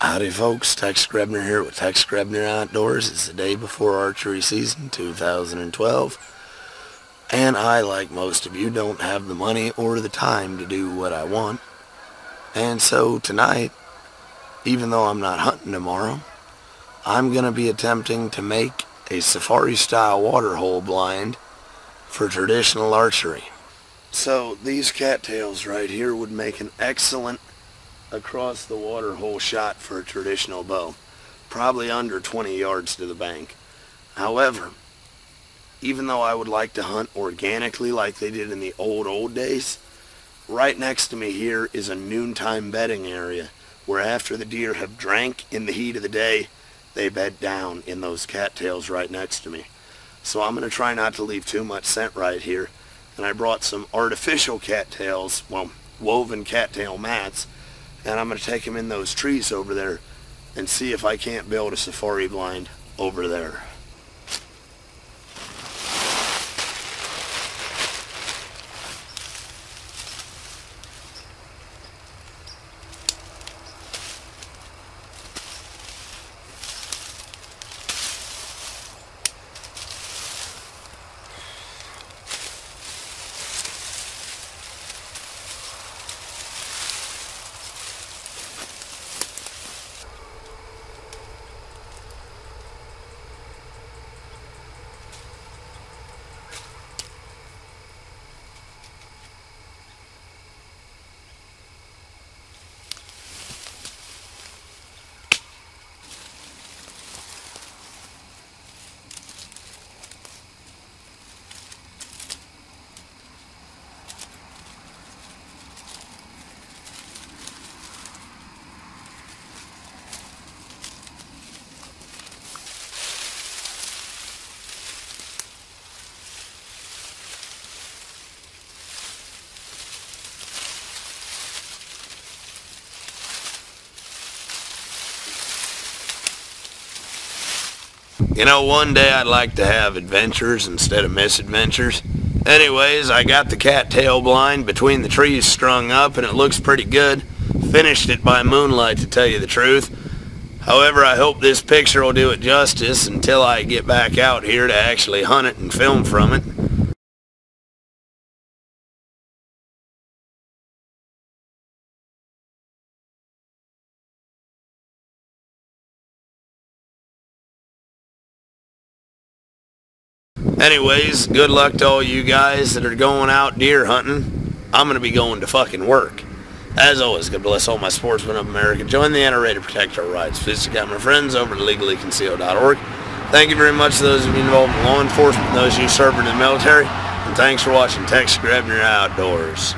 Howdy folks, Grebner here with Grebner Outdoors. It's the day before archery season 2012, and I, like most of you, don't have the money or the time to do what I want. And so tonight, even though I'm not hunting tomorrow, I'm going to be attempting to make a safari style waterhole blind for traditional archery. So these cattails right here would make an excellent across the waterhole shot for a traditional bow, probably under 20 yards to the bank. However, even though I would like to hunt organically like they did in the old days, right next to me here is a noontime bedding area where after the deer have drank in the heat of the day, they bed down in those cattails right next to me. So I'm going to try not to leave too much scent right here, and I brought some artificial cattails, well, woven cattail mats, and I'm going to take them in those trees over there and see if I can't build a safari blind over there. You know, one day I'd like to have adventures instead of misadventures. Anyways, I got the cattail blind between the trees strung up and it looks pretty good. Finished it by moonlight, to tell you the truth. However, I hope this picture will do it justice until I get back out here to actually hunt it and film from it. Anyways, good luck to all you guys that are going out deer hunting. I'm going to be going to fucking work. As always, God bless all my sportsmen of America. Join the NRA to protect our rights. Please check out my friends over at legallyconcealed.org. Thank you very much to those of you involved in law enforcement, those of you serving in the military, and thanks for watching Grebner Outdoors.